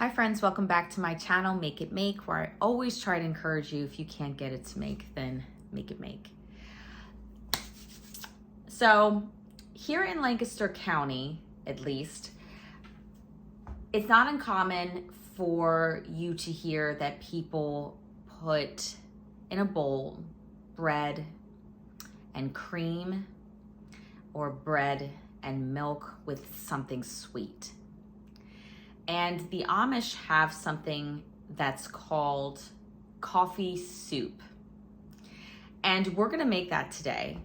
Hi friends, welcome back to my channel, Make It Make, where I always try to encourage you, if you can't get it to make, then make it make. So here in Lancaster County, at least, it's not uncommon for you to hear that people put in a bowl bread and cream or bread and milk with something sweet. And the Amish have something that's called coffee soup. And we're gonna make that today.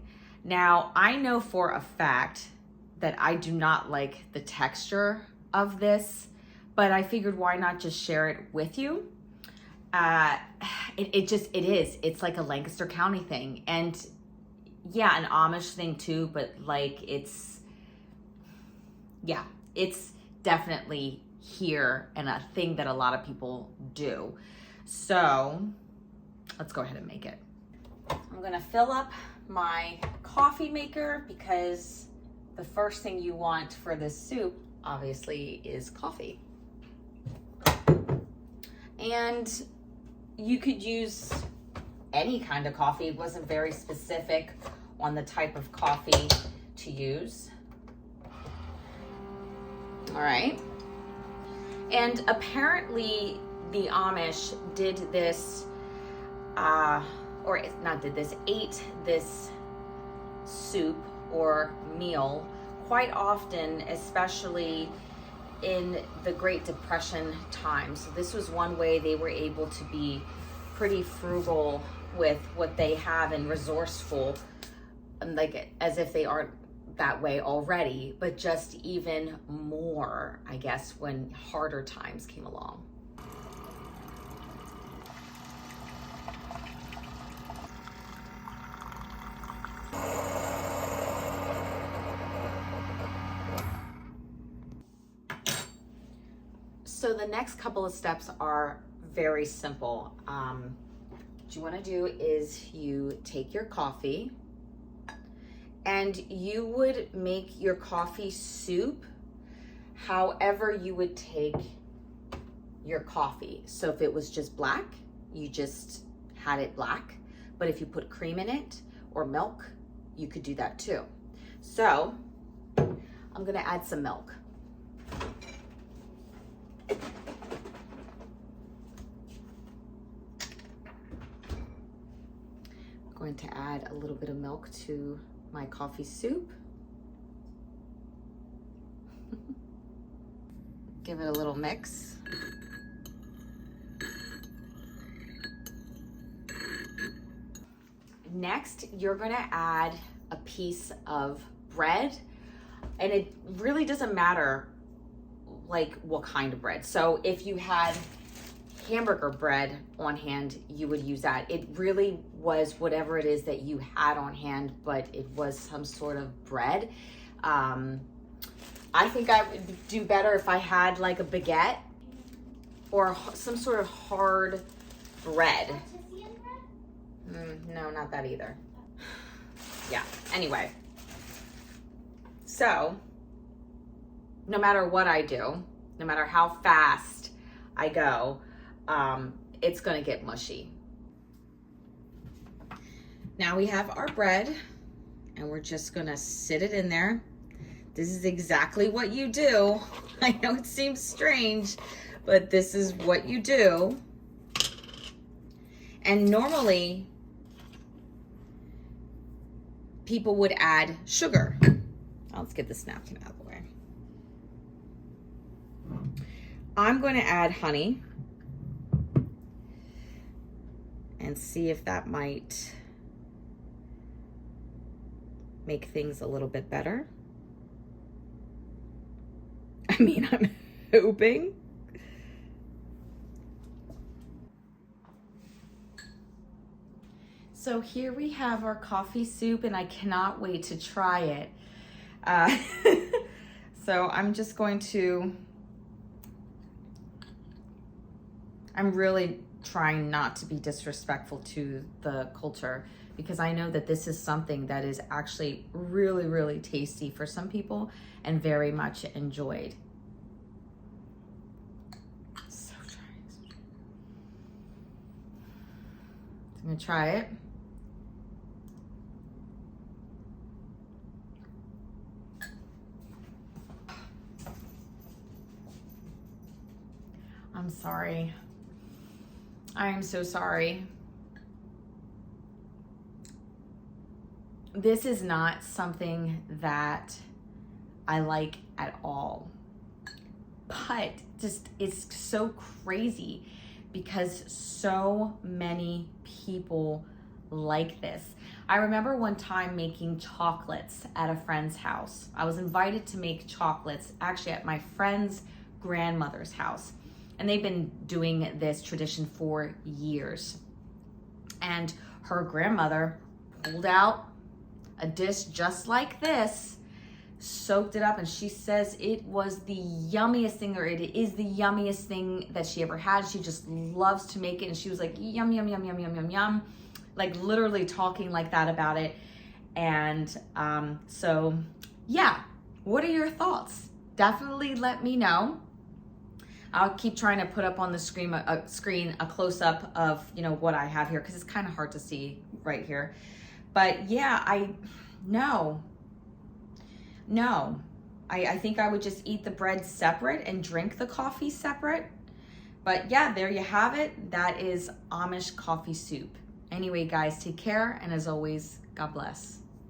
Now, I know for a fact that I do not like the texture of this, but I figured why not just share it with you? It's like a Lancaster County thing. And yeah, an Amish thing too, but like it's definitely here and a thing that a lot of people do. So let's go ahead and make it. I'm gonna fill up my coffee maker because the first thing you want for this soup obviously is coffee. And you could use any kind of coffee. It wasn't very specific on the type of coffee to use. All right. And apparently the Amish did this, ate this soup or meal quite often, especially in the Great Depression times. So this was one way they were able to be pretty frugal with what they have and resourceful, like as if they aren't that way already, but just even more, I guess, when harder times came along. So the next couple of steps are very simple. What you want to do is you take your coffee and you would make your coffee soup however you would take your coffee. So if it was just black, you just had it black. But if you put cream in it or milk, you could do that too. So I'm gonna add some milk. I'm going to add a little bit of milk to my coffee soup. Give it a little mix. Next, you're gonna add a piece of bread, and it really doesn't matter like what kind of bread. So if you had hamburger bread on hand, you would use that. It really was whatever it is that you had on hand, but it was some sort of bread. I think I would do better if I had like a baguette or some sort of hard bread. No, not that either. Yeah, anyway. So, no matter what I do, no matter how fast I go, it's gonna get mushy. Now we have our bread and we're just gonna sit it in there. This is exactly what you do. I know it seems strange, but this is what you do. And normally people would add sugar. Let's get this napkin out of the way. I'm going to add honey and see if that might make things a little bit better. I mean, I'm hoping. So here we have our coffee soup, and I cannot wait to try it. So I'm just going to, I'm really trying not to be disrespectful to the culture, because I know that this is something that is actually really, really tasty for some people and very much enjoyed. I'm gonna try it. I'm sorry. I am so sorry. This is not something that I like at all. But just, it's so crazy because so many people like this. I remember one time making chocolates at a friend's house. I was invited to make chocolates actually at my friend's grandmother's house. And they've been doing this tradition for years. And her grandmother pulled out a dish just like this, soaked it up, and she says it was the yummiest thing, or it is the yummiest thing that she ever had. She just loves to make it, and she was like, yum, yum, yum, yum, yum, yum, yum, like literally talking like that about it. And so yeah, what are your thoughts? Definitely let me know. I'll keep trying to put up on the screen a close-up of, you know, what I have here, because it's kind of hard to see right here. But yeah, I think I would just eat the bread separate and drink the coffee separate. But yeah, there you have it. That is Amish coffee soup. Anyway, guys, take care. And as always, God bless.